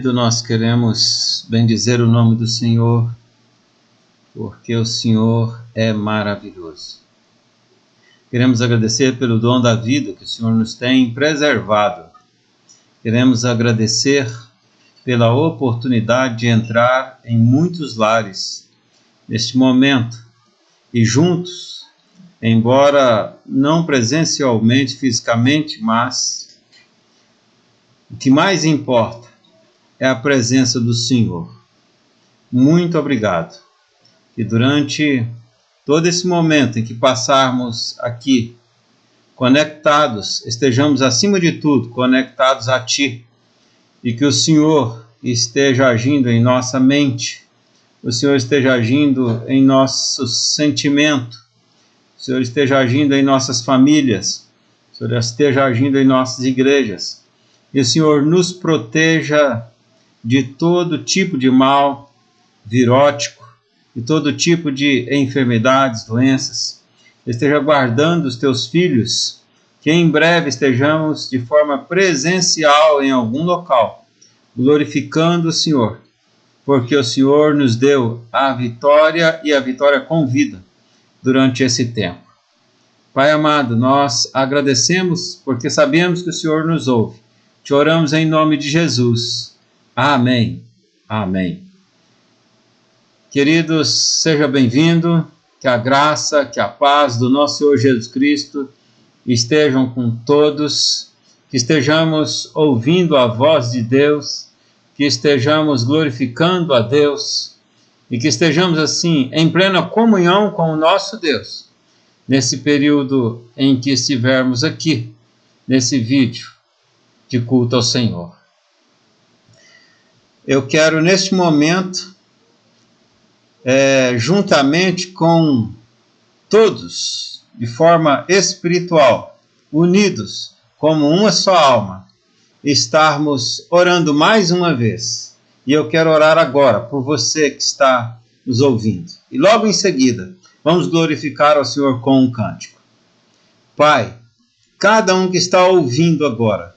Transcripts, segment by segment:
Nós queremos bendizer o nome do Senhor, porque o Senhor é maravilhoso. Queremos agradecer pelo dom da vida que o Senhor nos tem preservado. Queremos agradecer pela oportunidade de entrar em muitos lares neste momento e juntos, embora não presencialmente, fisicamente, mas o que mais importa é a presença do Senhor. Muito obrigado. Que durante todo esse momento em que passarmos aqui, conectados, estejamos acima de tudo conectados a Ti, e que o Senhor esteja agindo em nossa mente, o Senhor esteja agindo em nosso sentimento, o Senhor esteja agindo em nossas famílias, o Senhor esteja agindo em nossas igrejas, e o Senhor nos proteja de todo tipo de mal virótico, de todo tipo de enfermidades, doenças. Esteja guardando os teus filhos, que em breve estejamos de forma presencial em algum local, glorificando o Senhor, porque o Senhor nos deu a vitória e a vitória com vida durante esse tempo. Pai amado, nós agradecemos porque sabemos que o Senhor nos ouve. Te oramos em nome de Jesus. Amém. Amém. Queridos, seja bem-vindo, que a graça, que a paz do nosso Senhor Jesus Cristo estejam com todos, que estejamos ouvindo a voz de Deus, que estejamos glorificando a Deus e que estejamos assim em plena comunhão com o nosso Deus, nesse período em que estivermos aqui, nesse vídeo de culto ao Senhor. Eu quero, neste momento, juntamente com todos, de forma espiritual, unidos como uma só alma, estarmos orando mais uma vez. E eu quero orar agora por você que está nos ouvindo. E logo em seguida, vamos glorificar ao Senhor com um cântico. Pai, cada um que está ouvindo agora,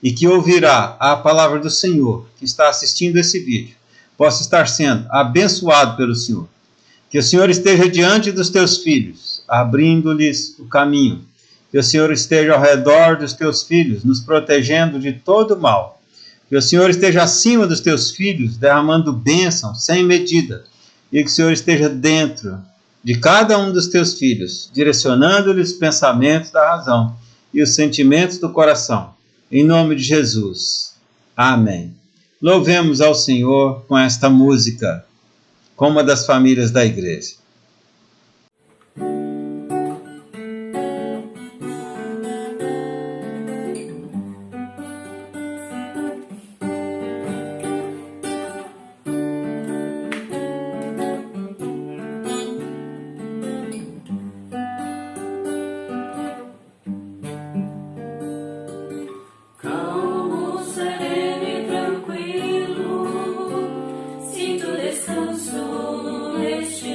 e que ouvirá a palavra do Senhor, que está assistindo esse vídeo, possa estar sendo abençoado pelo Senhor. Que o Senhor esteja diante dos teus filhos, abrindo-lhes o caminho. Que o Senhor esteja ao redor dos teus filhos, nos protegendo de todo mal. Que o Senhor esteja acima dos teus filhos, derramando bênção sem medida. E que o Senhor esteja dentro de cada um dos teus filhos, direcionando-lhes os pensamentos da razão e os sentimentos do coração. Em nome de Jesus. Amém. Louvemos ao Senhor com esta música, com uma das famílias da igreja. Descanso neste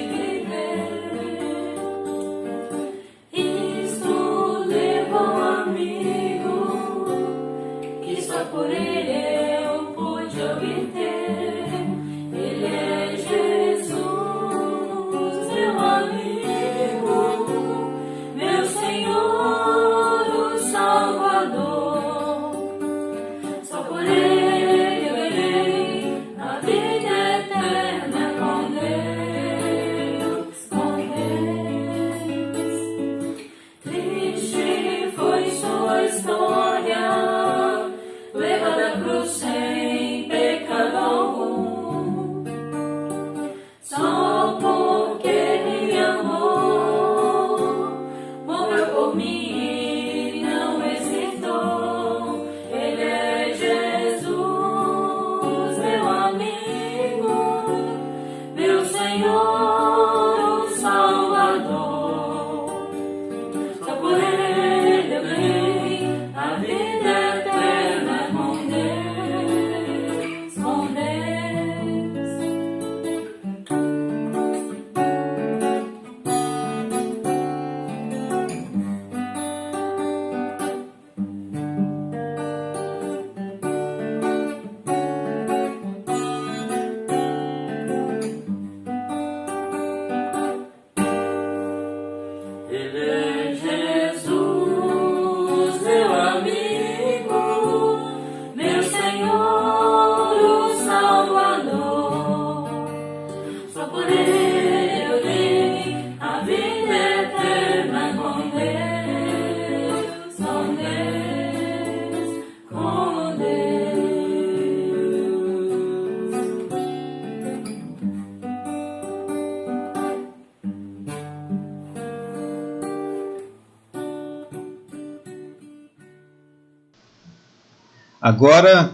Agora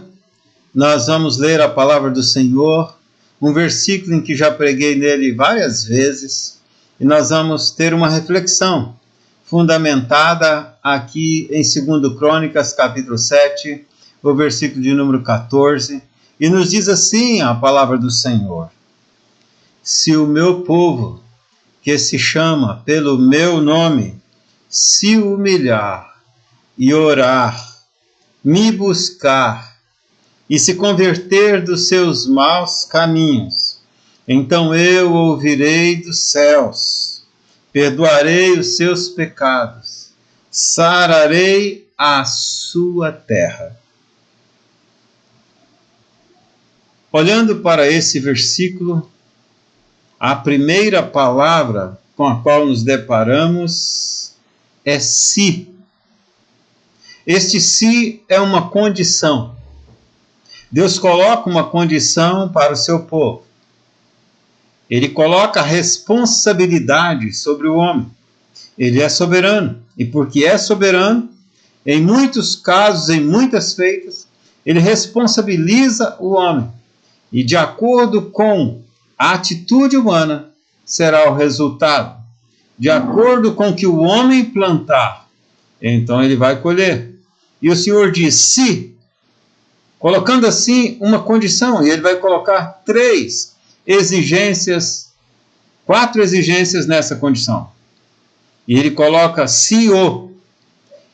nós vamos ler a palavra do Senhor, um versículo em que já preguei nele várias vezes, e nós vamos ter uma reflexão fundamentada aqui em 2 Crônicas, capítulo 7, o versículo de número 14, e nos diz assim a palavra do Senhor: se o meu povo, que se chama pelo meu nome, se humilhar e orar, me buscar e se converter dos seus maus caminhos, então eu ouvirei dos céus, perdoarei os seus pecados, sararei a sua terra. Olhando para esse versículo, a primeira palavra com a qual nos deparamos é se. Este se é uma condição. Deus coloca uma condição para o seu povo. Ele coloca responsabilidade sobre o homem. Ele é soberano. E porque é soberano, em muitos casos, em muitas feitas, ele responsabiliza o homem. E de acordo com a atitude humana, será o resultado. De acordo com o que o homem plantar, então ele vai colher. E o Senhor diz, se, colocando assim uma condição, e ele vai colocar 4 exigências nessa condição. E ele coloca se o,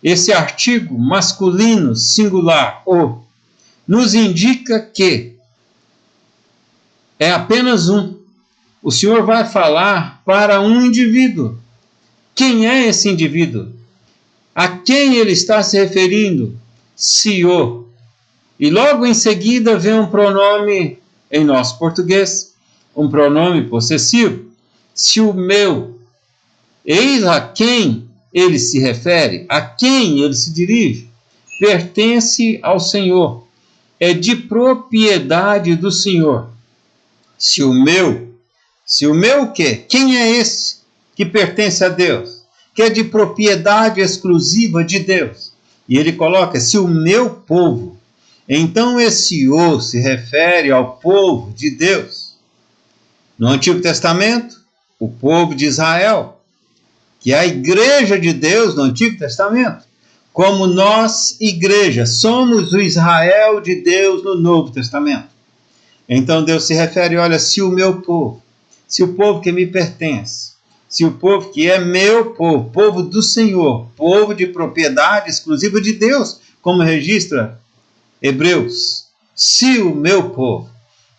esse artigo masculino singular, o, nos indica que é apenas um. O Senhor vai falar para um indivíduo. Quem é esse indivíduo? A quem ele está se referindo? Se o. E logo em seguida vem um pronome em nosso português, um pronome possessivo. Se o meu. Eis a quem ele se refere, a quem ele se dirige, pertence ao Senhor. É de propriedade do Senhor. Se o meu o quê? Quem é esse que pertence a Deus? Que é de propriedade exclusiva de Deus. E ele coloca, se o meu povo. Então esse o se refere ao povo de Deus. No Antigo Testamento, o povo de Israel, que é a igreja de Deus no Antigo Testamento. Como nós, igreja, somos o Israel de Deus no Novo Testamento. Então Deus se refere, olha, se o meu povo, se o povo que me pertence, se o povo que é meu povo, povo do Senhor, povo de propriedade exclusiva de Deus, como registra Hebreus, se o meu povo,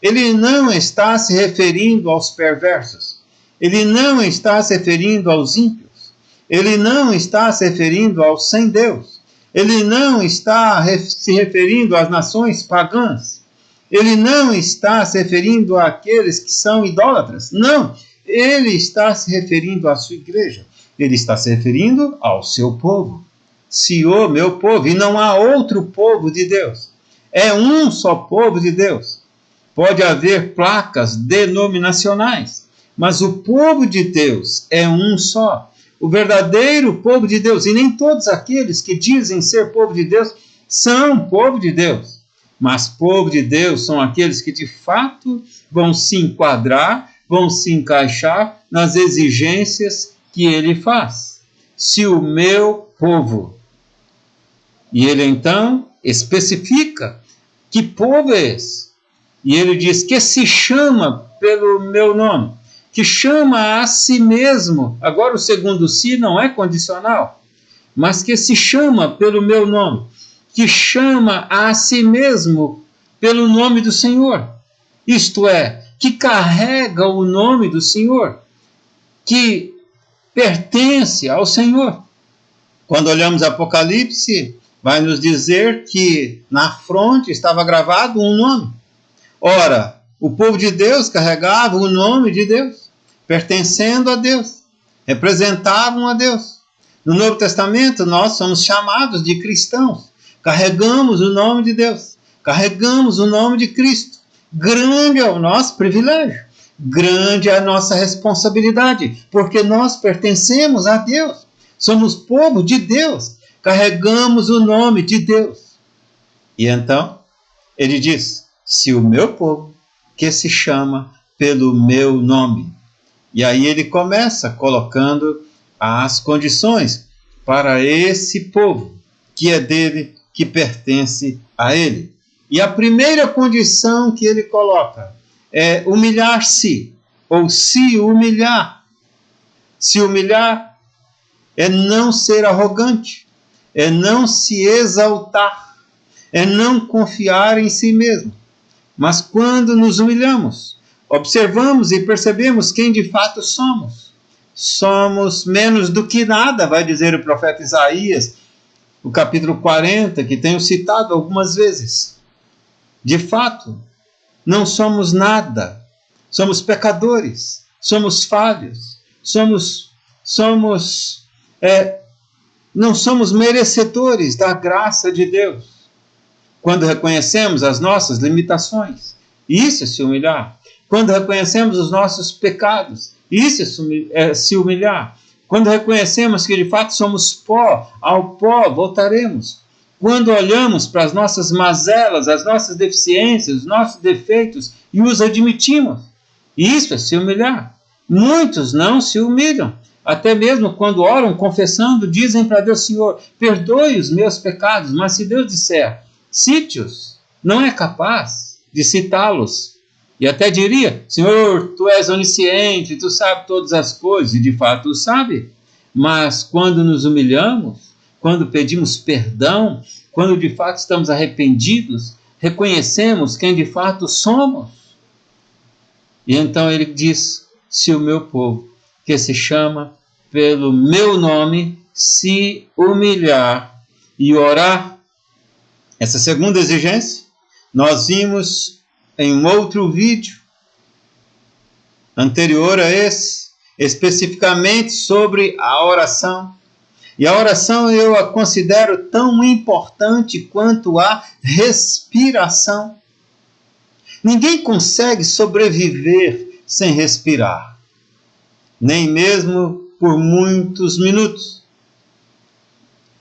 ele não está se referindo aos perversos, ele não está se referindo aos ímpios, ele não está se referindo aos sem Deus, ele não está se referindo às nações pagãs, ele não está se referindo àqueles que são idólatras. Não, ele está se referindo à sua igreja. Ele está se referindo ao seu povo. Se o meu povo, e não há outro povo de Deus. É um só povo de Deus. Pode haver placas denominacionais, mas o povo de Deus é um só. O verdadeiro povo de Deus, e nem todos aqueles que dizem ser povo de Deus são povo de Deus. Mas povo de Deus são aqueles que de fato vão se enquadrar, vão se encaixar nas exigências que ele faz. Se o meu povo. E ele então especifica que povo é esse. E ele diz que se chama pelo meu nome, que chama a si mesmo. Agora o segundo si não é condicional, mas que se chama pelo meu nome, que chama a si mesmo pelo nome do Senhor. Isto é, que carrega o nome do Senhor, que pertence ao Senhor. Quando olhamos Apocalipse, vai nos dizer que na fronte estava gravado um nome. Ora, o povo de Deus carregava o nome de Deus, pertencendo a Deus, representavam a Deus. No Novo Testamento, nós somos chamados de cristãos. Carregamos o nome de Deus, carregamos o nome de Cristo. Grande é o nosso privilégio, grande é a nossa responsabilidade, porque nós pertencemos a Deus, somos povo de Deus, carregamos o nome de Deus. E então, ele diz, se o meu povo, que se chama pelo meu nome. E aí ele começa colocando as condições para esse povo, que é dele, que pertence a ele. E a primeira condição que ele coloca é humilhar-se, ou se humilhar. Se humilhar é não ser arrogante, é não se exaltar, é não confiar em si mesmo. Mas quando nos humilhamos, observamos e percebemos quem de fato somos. Somos menos do que nada, vai dizer o profeta Isaías, no capítulo 40, que tenho citado algumas vezes. De fato, não somos nada. Somos pecadores, somos falhos, não somos merecedores da graça de Deus. Quando reconhecemos as nossas limitações, isso é se humilhar. Quando reconhecemos os nossos pecados, isso é se humilhar. Quando reconhecemos que de fato somos pó, ao pó voltaremos. Quando olhamos para as nossas mazelas, as nossas deficiências, os nossos defeitos e os admitimos, isso é se humilhar. Muitos não se humilham. Até mesmo quando oram, confessando, dizem para Deus, Senhor, perdoe os meus pecados. Mas se Deus disser, cite-os, não é capaz de citá-los. E até diria, Senhor, tu és onisciente, tu sabes todas as coisas, e de fato tu sabe. Mas quando nos humilhamos, quando pedimos perdão, quando de fato estamos arrependidos, reconhecemos quem de fato somos. E então ele diz, se o meu povo, que se chama pelo meu nome, se humilhar e orar. Essa segunda exigência, nós vimos em um outro vídeo, anterior a esse, especificamente sobre a oração. E a oração eu a considero tão importante quanto a respiração. Ninguém consegue sobreviver sem respirar, nem mesmo por muitos minutos.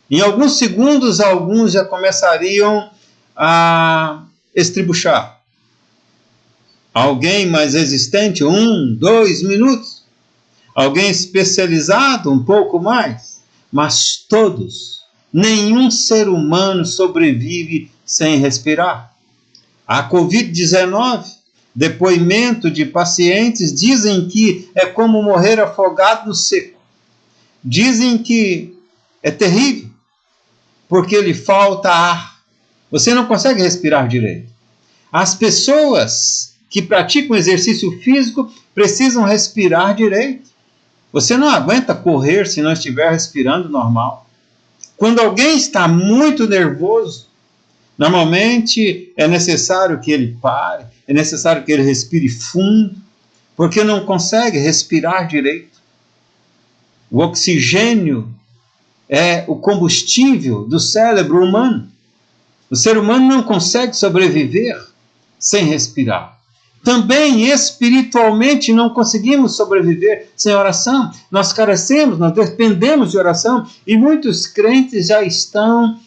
Em alguns segundos, alguns já começariam a estribuchar. Alguém mais resistente, 1, 2 minutos. Alguém especializado, um pouco mais. Mas todos, nenhum ser humano sobrevive sem respirar. A Covid-19, depoimento de pacientes, dizem que é como morrer afogado no seco. Dizem que é terrível, porque lhe falta ar. Você não consegue respirar direito. As pessoas que praticam exercício físico precisam respirar direito. Você não aguenta correr se não estiver respirando normal. Quando alguém está muito nervoso, normalmente é necessário que ele pare, é necessário que ele respire fundo, porque não consegue respirar direito. O oxigênio é o combustível do cérebro humano. O ser humano não consegue sobreviver sem respirar. Também espiritualmente não conseguimos sobreviver sem oração. Nós carecemos, nós dependemos de oração e muitos crentes já estão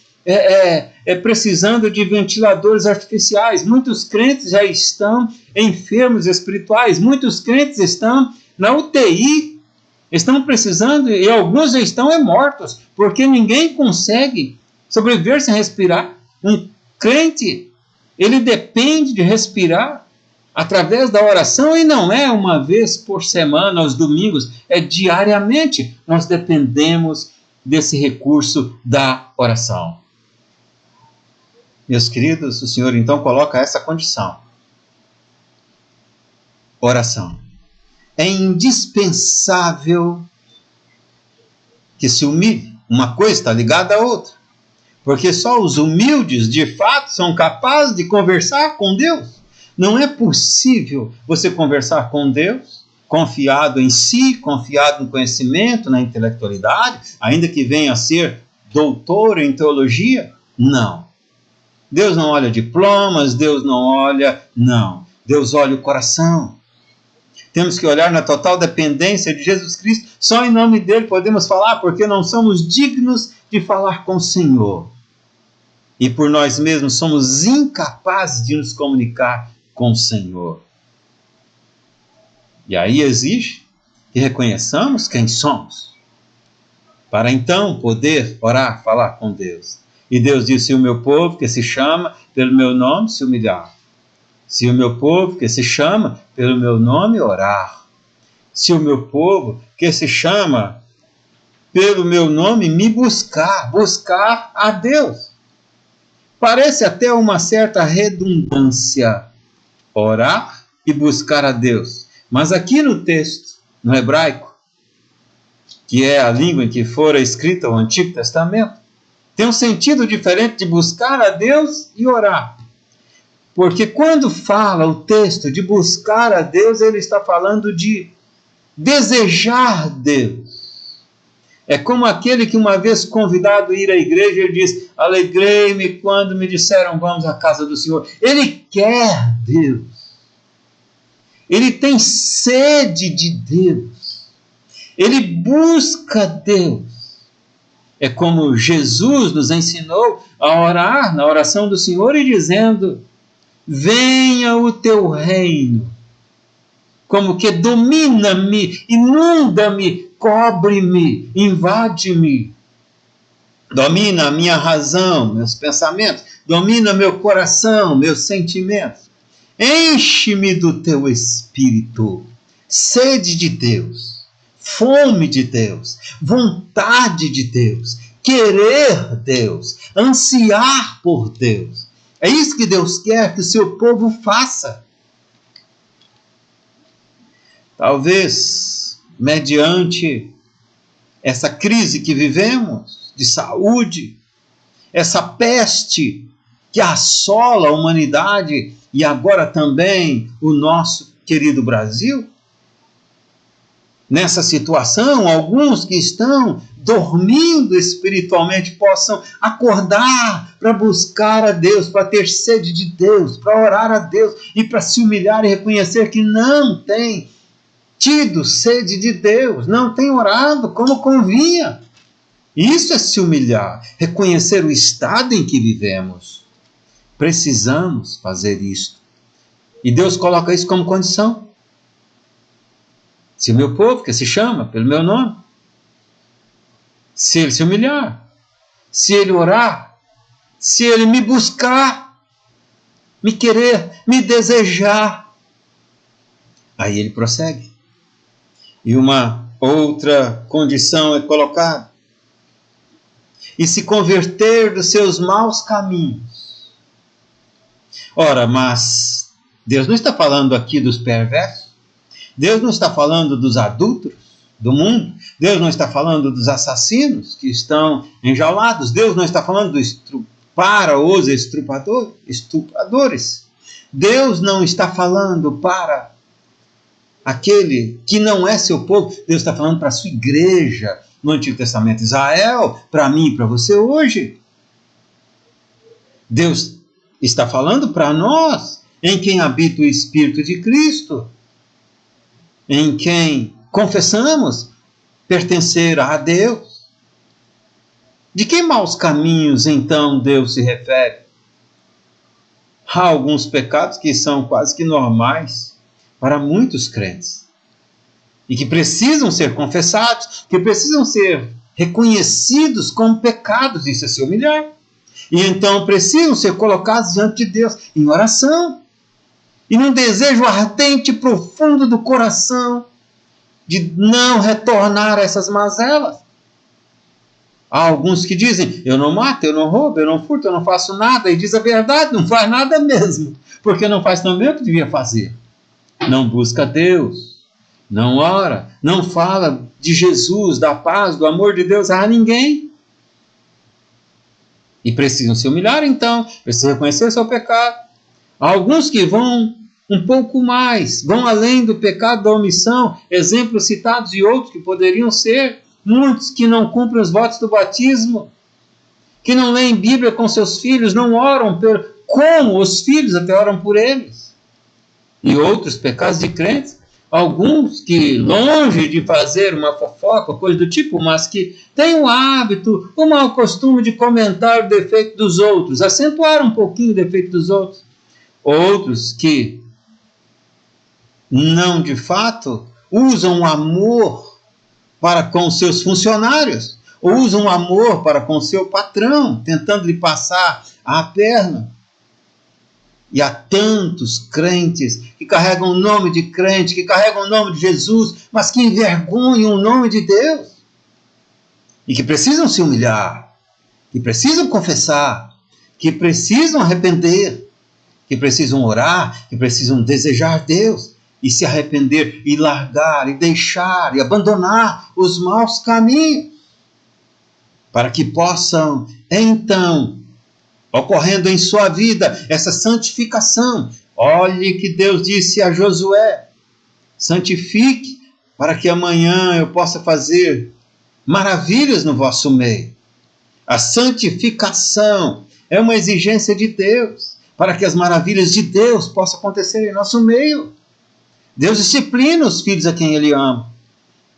precisando de ventiladores artificiais. Muitos crentes já estão enfermos espirituais. Muitos crentes estão na UTI, estão precisando e alguns já estão mortos, porque ninguém consegue sobreviver sem respirar. Um crente, ele depende de respirar através da oração, e não é uma vez por semana, aos domingos, é diariamente. Nós dependemos desse recurso da oração. Meus queridos, o Senhor então coloca essa condição. Oração. É indispensável que se humilhe. Uma coisa está ligada à outra. Porque só os humildes, de fato, são capazes de conversar com Deus. Não é possível você conversar com Deus confiado em si, confiado no conhecimento, na intelectualidade, ainda que venha a ser doutor em teologia. Não. Deus não olha diplomas, Deus não olha... Não. Deus olha o coração. Temos que olhar na total dependência de Jesus Cristo. Só em nome dele podemos falar, porque não somos dignos de falar com o Senhor. e por nós mesmos somos incapazes de nos comunicar com o Senhor. E aí exige que reconheçamos quem somos, para então poder orar, falar com Deus. E Deus disse: se o meu povo, que se chama pelo meu nome, se humilhar. Se o meu povo, que se chama pelo meu nome, orar. Se o meu povo, que se chama pelo meu nome, me buscar a Deus. Parece até uma certa redundância, orar e buscar a Deus. Mas aqui no texto, no hebraico, que é a língua em que fora escrito o Antigo Testamento, tem um sentido diferente de buscar a Deus e orar. Porque quando fala o texto de buscar a Deus, ele está falando de desejar Deus. É como aquele que uma vez convidado a ir à igreja, ele diz: alegrei-me quando me disseram vamos à casa do Senhor. Ele quer Deus. Ele tem sede de Deus. Ele busca Deus. É como Jesus nos ensinou a orar na oração do Senhor e dizendo: venha o teu reino. Como que domina-me, inunda-me, cobre-me, invade-me. Domina a minha razão, meus pensamentos. Domina meu coração, meus sentimentos. Enche-me do teu espírito. Sede de Deus, fome de Deus, vontade de Deus, querer Deus, ansiar por Deus. É isso que Deus quer que o seu povo faça. Talvez, mediante essa crise que vivemos, de saúde, essa peste que assola a humanidade e agora também o nosso querido Brasil, nessa situação, alguns que estão dormindo espiritualmente possam acordar para buscar a Deus, para ter sede de Deus, para orar a Deus e para se humilhar e reconhecer que não tem tido sede de Deus, não tem orado como convinha. Isso é se humilhar, reconhecer o estado em que vivemos. Precisamos fazer isto. E Deus coloca isso como condição. Se o meu povo, que se chama pelo meu nome, se ele se humilhar, se ele orar, se ele me buscar, me querer, me desejar, aí ele prossegue. E uma outra condição é colocada: e se converter dos seus maus caminhos. Ora, mas Deus não está falando aqui dos perversos. Deus não está falando dos adúlteros do mundo. Deus não está falando dos assassinos que estão enjaulados. Deus não está falando para os estupradores. Deus não está falando para aquele que não é seu povo. Deus está falando para a sua igreja no Antigo Testamento. Israel, para mim e para você hoje. Deus está falando para nós, em quem habita o Espírito de Cristo, em quem confessamos pertencer a Deus. De que maus caminhos, então, Deus se refere? Há alguns pecados que são quase que normais para muitos crentes e que precisam ser confessados, que precisam ser reconhecidos como pecados. Isso é se humilhar. E então precisam ser colocados diante de Deus em oração e num desejo ardente e profundo do coração de não retornar a essas mazelas. Há alguns que dizem: eu não mato, eu não roubo, eu não furto, eu não faço nada. E diz a verdade, não faz nada mesmo, porque não faz também o que devia fazer. Não busca Deus, não ora, não fala de Jesus, da paz, do amor de Deus a ninguém. E precisam se humilhar então, precisam reconhecer seu pecado. Há alguns que vão um pouco mais, vão além do pecado da omissão, exemplos citados e outros que poderiam ser, muitos que não cumprem os votos do batismo, que não leem Bíblia com seus filhos, não oram como os filhos até oram por eles. E outros pecados de crentes. alguns que, longe de fazer uma fofoca, coisa do tipo, mas que têm o hábito, o mau costume de comentar o defeito dos outros, acentuar um pouquinho o defeito dos outros. Outros que não, de fato, usam o amor para com seus funcionários, ou usam o amor para com seu patrão, tentando lhe passar a perna. E há tantos crentes que carregam o nome de crente, que carregam o nome de Jesus, mas que envergonham o nome de Deus. E que precisam se humilhar, que precisam confessar, que precisam arrepender, que precisam orar, que precisam desejar Deus e se arrepender e largar e deixar e abandonar os maus caminhos, para que possam então, ocorrendo em sua vida essa santificação. Olhe que Deus disse a Josué: santifique para que amanhã eu possa fazer maravilhas no vosso meio. A santificação é uma exigência de Deus, para que as maravilhas de Deus possam acontecer em nosso meio. Deus disciplina os filhos a quem Ele ama.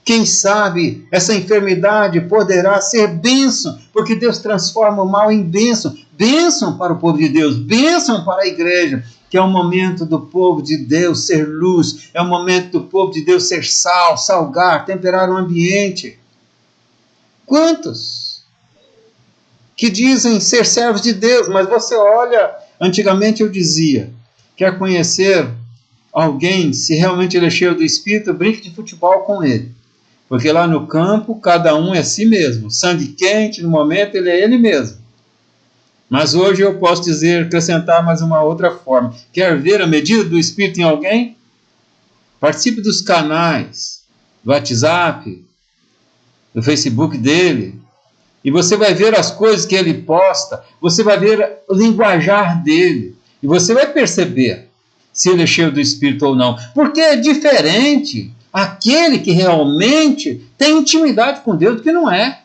Quem sabe essa enfermidade poderá ser bênção, porque Deus transforma o mal em bênção. Bênção para o povo de Deus, bênção para a igreja, que é o momento do povo de Deus ser luz, é o momento do povo de Deus ser sal, salgar, temperar o ambiente. Quantos que dizem ser servos de Deus, mas você olha, antigamente eu dizia, quer conhecer alguém, se realmente ele é cheio do Espírito, brinque de futebol com ele. Porque lá no campo, cada um é si mesmo. Sangue quente, no momento, ele é ele mesmo. Mas hoje eu posso dizer, acrescentar mais uma outra forma. Quer ver a medida do Espírito em alguém? Participe dos canais, do WhatsApp, do Facebook dele. E você vai ver as coisas que ele posta. Você vai ver o linguajar dele. E você vai perceber se ele é cheio do Espírito ou não. Porque é diferente aquele que realmente tem intimidade com Deus do que não é.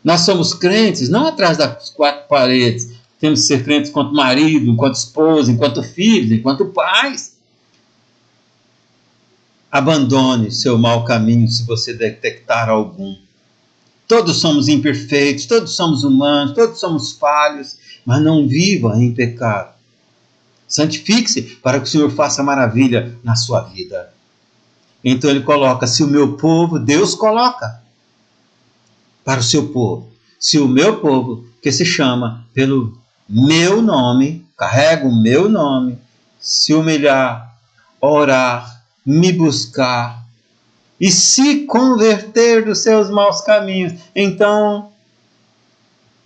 Nós somos crentes, não atrás das quatro paredes. Temos que ser crentes enquanto marido, enquanto esposa, enquanto filhos, enquanto pais. Abandone seu mau caminho se você detectar algum. Todos somos imperfeitos, todos somos humanos, todos somos falhos, mas não viva em pecado. Santifique-se para que o Senhor faça maravilha na sua vida. Então ele coloca, se o meu povo, Deus coloca para o seu povo. Se o meu povo, que se chama pelo meu nome, carrega o meu nome, se humilhar, orar, me buscar e se converter dos seus maus caminhos, então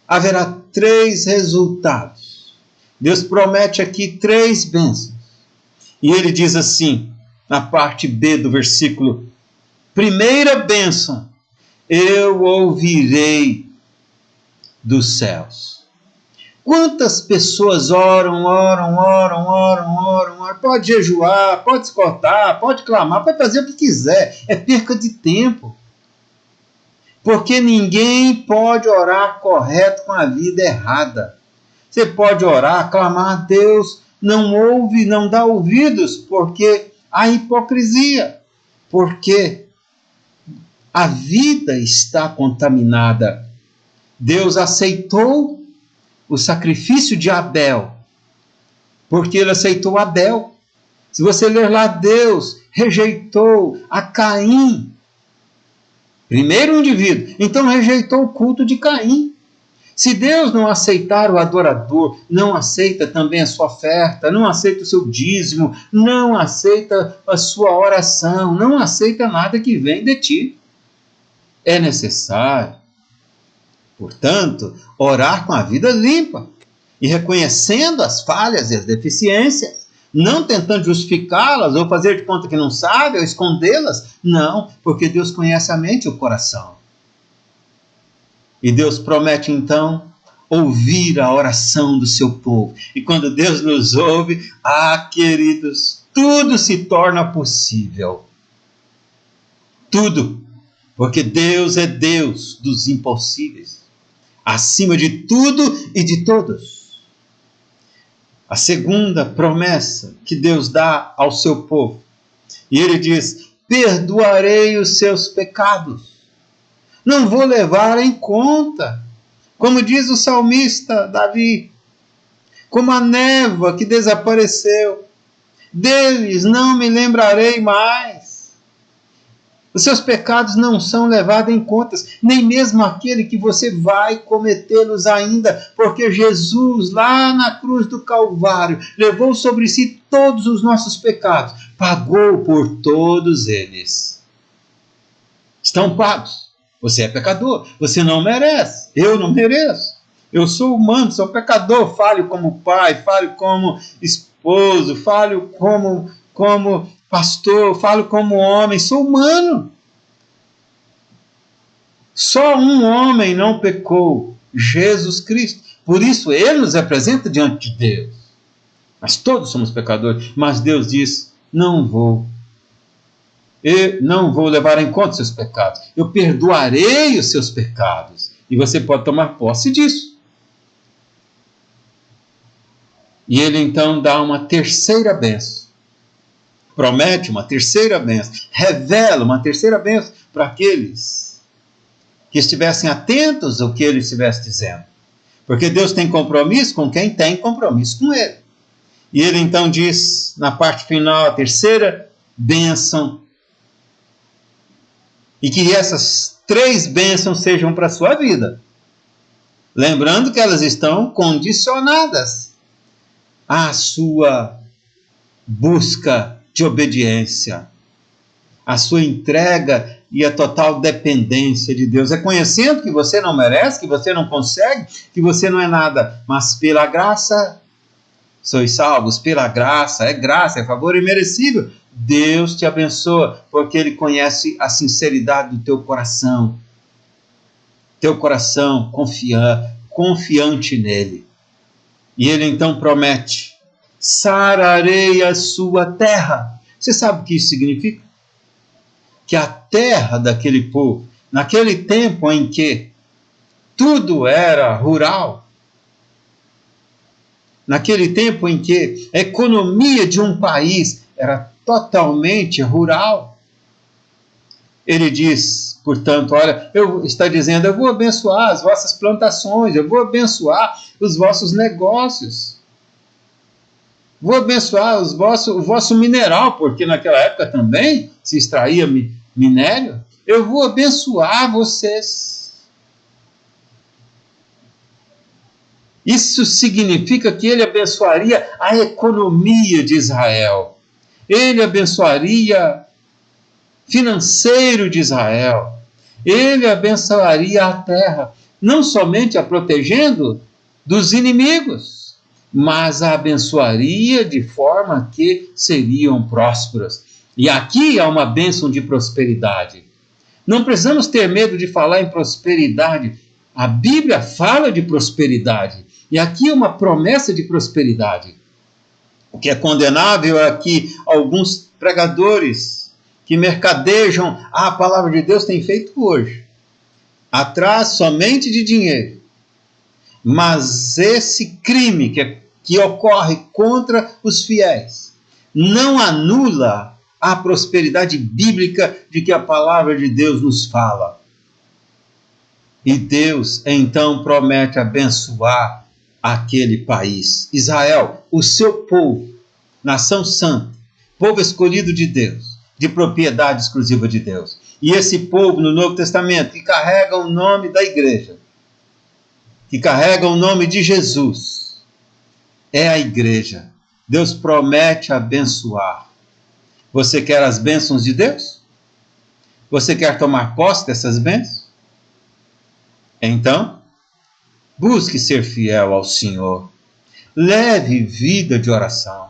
haverá 3 resultados. Deus promete aqui 3 bênçãos. E ele diz assim, na parte B do versículo: primeira bênção, eu ouvirei dos céus. Quantas pessoas oram, pode jejuar, pode se cortar, pode clamar, pode fazer o que quiser, é perca de tempo. Porque ninguém pode orar correto com a vida errada. Você pode orar, clamar a Deus, não ouve, não dá ouvidos, porque há hipocrisia, porque a vida está contaminada. Deus aceitou o sacrifício de Abel, porque ele aceitou Abel. Se você ler lá, Deus rejeitou a Caim, primeiro indivíduo, então rejeitou o culto de Caim. Se Deus não aceitar o adorador, não aceita também a sua oferta, não aceita o seu dízimo, não aceita a sua oração, não aceita nada que vem de ti. É necessário, portanto, orar com a vida limpa e reconhecendo as falhas e as deficiências, não tentando justificá-las ou fazer de conta que não sabe ou escondê-las. Não, porque Deus conhece a mente e o coração. E Deus promete, então, ouvir a oração do seu povo. E quando Deus nos ouve, queridos, tudo se torna possível. Tudo. Porque Deus é Deus dos impossíveis. Acima de tudo e de todos. A segunda promessa que Deus dá ao seu povo E ele diz: perdoarei os seus pecados. Não vou levar em conta. Como diz o salmista Davi, como a névoa que desapareceu, deles não me lembrarei mais. Os seus pecados não são levados em conta, nem mesmo aquele que você vai cometê-los ainda, porque Jesus, lá na cruz do Calvário, levou sobre si todos os nossos pecados, pagou por todos eles. Estão pagos. Você é pecador, você não merece, eu não mereço. Eu sou humano, sou pecador, falho como pai, falho como esposo, falho como pastor, falo como homem, sou humano. Só um homem não pecou, Jesus Cristo. Por isso ele nos apresenta diante de Deus. Mas todos somos pecadores. Mas Deus diz: não vou levar em conta os seus pecados. Eu perdoarei os seus pecados. E você pode tomar posse disso. E ele então dá uma terceira bênção. Promete uma terceira bênção, revela uma terceira bênção para aqueles que estivessem atentos ao que ele estivesse dizendo. Porque Deus tem compromisso com quem tem compromisso com ele. E ele então diz, na parte final, a terceira bênção, e que essas 3 bênçãos sejam para a sua vida. Lembrando que elas estão condicionadas à sua busca de obediência, a sua entrega e a total dependência de Deus. É conhecendo que você não merece, que você não consegue, que você não é nada, mas pela graça sois salvos, pela graça, é favor imerecível. Deus te abençoa, porque Ele conhece a sinceridade do teu coração confiante nele. E Ele então promete: sararei a sua terra. Você sabe o que isso significa? Que a terra daquele povo, naquele tempo em que tudo era rural, naquele tempo em que a economia de um país era totalmente rural, ele diz, portanto, olha, está dizendo: eu vou abençoar as vossas plantações, eu vou abençoar os vossos negócios, vou abençoar o vosso mineral, porque naquela época também se extraía minério. Eu vou abençoar vocês. Isso significa que ele abençoaria a economia de Israel. Ele abençoaria financeiro de Israel. Ele abençoaria a terra, não somente a protegendo dos inimigos, mas a abençoaria de forma que seriam prósperos. E aqui há uma bênção de prosperidade. Não precisamos ter medo de falar em prosperidade. A Bíblia fala de prosperidade. E aqui é uma promessa de prosperidade. O que é condenável é que alguns pregadores que mercadejam a palavra de Deus têm feito hoje, atrás somente de dinheiro. Mas esse crime que ocorre contra os fiéis não anula a prosperidade bíblica de que a palavra de Deus nos fala. E Deus então promete abençoar aquele país, Israel, o seu povo, nação santa, povo escolhido de Deus, de propriedade exclusiva de Deus. E esse povo no Novo Testamento, que carrega o nome da igreja, que carrega o nome de Jesus, é a igreja. Deus promete abençoar. Você quer as bênçãos de Deus? Você quer tomar posse dessas bênçãos? Então, busque ser fiel ao Senhor. Leve vida de oração.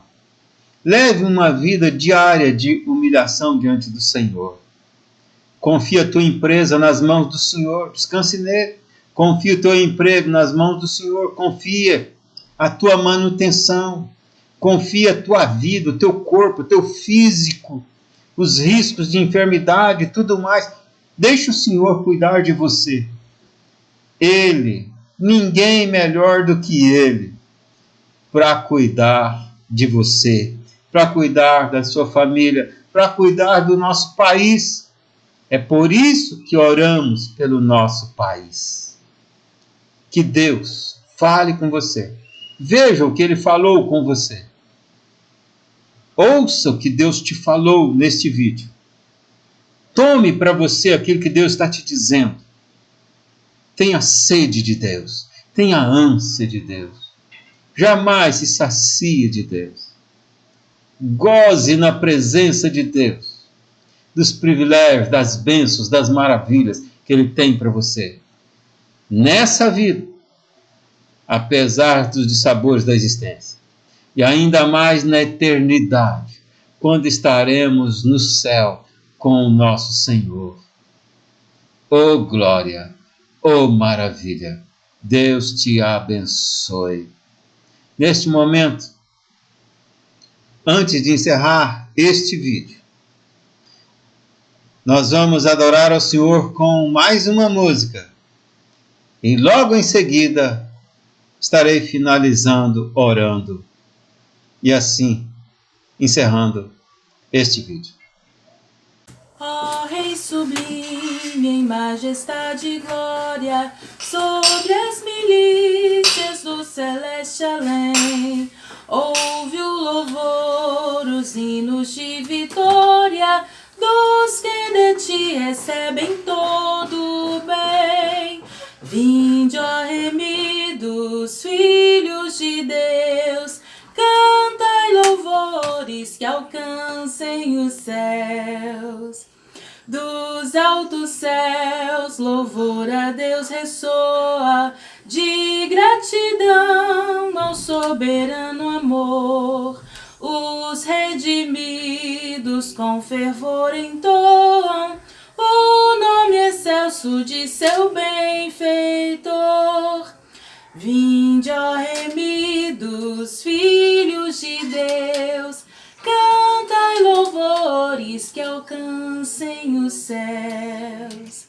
Leve uma vida diária de humilhação diante do Senhor. Confia a tua empresa nas mãos do Senhor. Descanse nele. Confia o teu emprego nas mãos do Senhor. Confia a tua manutenção. Confia a tua vida, o teu corpo, o teu físico, os riscos de enfermidade e tudo mais. Deixa o Senhor cuidar de você. Ele, ninguém melhor do que Ele, para cuidar de você, para cuidar da sua família, para cuidar do nosso país. É por isso que oramos pelo nosso país. Que Deus fale com você. Veja o que Ele falou com você. Ouça o que Deus te falou neste vídeo. Tome para você aquilo que Deus está te dizendo. Tenha sede de Deus. Tenha ânsia de Deus. Jamais se sacie de Deus. Goze na presença de Deus, dos privilégios, das bênçãos, das maravilhas que Ele tem para você. Nessa vida, apesar dos dissabores da existência. E ainda mais na eternidade, quando estaremos no céu com o nosso Senhor. Oh glória, oh maravilha, Deus te abençoe. Neste momento, antes de encerrar este vídeo, nós vamos adorar ao Senhor com mais uma música. E logo em seguida, estarei finalizando, orando. E assim, encerrando este vídeo. Ó Rei sublime em majestade e glória, sobre as milícias do celeste além, ouve o louvor, os hinos de vitória, dos que de ti recebem todo o bem. Vinde, ó remidos, filhos de Deus, cantai louvores que alcancem os céus. Dos altos céus, louvor a Deus ressoa, de gratidão ao soberano amor. Os redimidos com fervor entoam o nome excelso de seu benfeitor. Vinde, ó remidos, filhos de Deus, cantai louvores que alcancem os céus.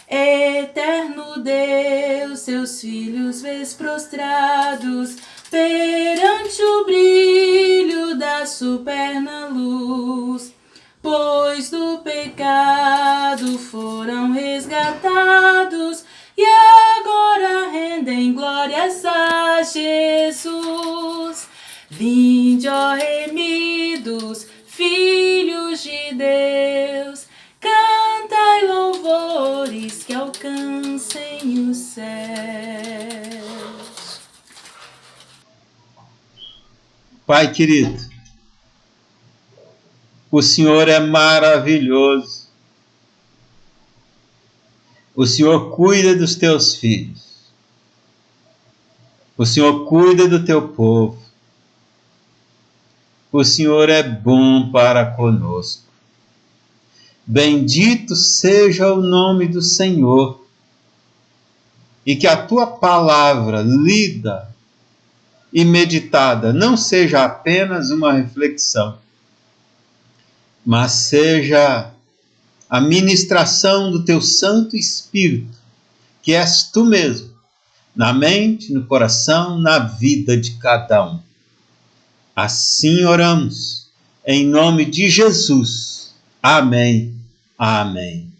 Eterno Deus, seus filhos vês prostrados perante o brilho da superna luz, pois do pecado foram resgatados e agora rendem glórias a Jesus. Vinde, ó remidos, filhos de Deus, cantai louvores que alcancem os céus. Pai querido, o Senhor é maravilhoso. O Senhor cuida dos teus filhos. O Senhor cuida do teu povo. O Senhor é bom para conosco. Bendito seja o nome do Senhor. E que a tua palavra lida e meditada não seja apenas uma reflexão, mas seja a ministração do teu Santo Espírito, que és tu mesmo, na mente, no coração, na vida de cada um. Assim oramos, em nome de Jesus. Amém. Amém.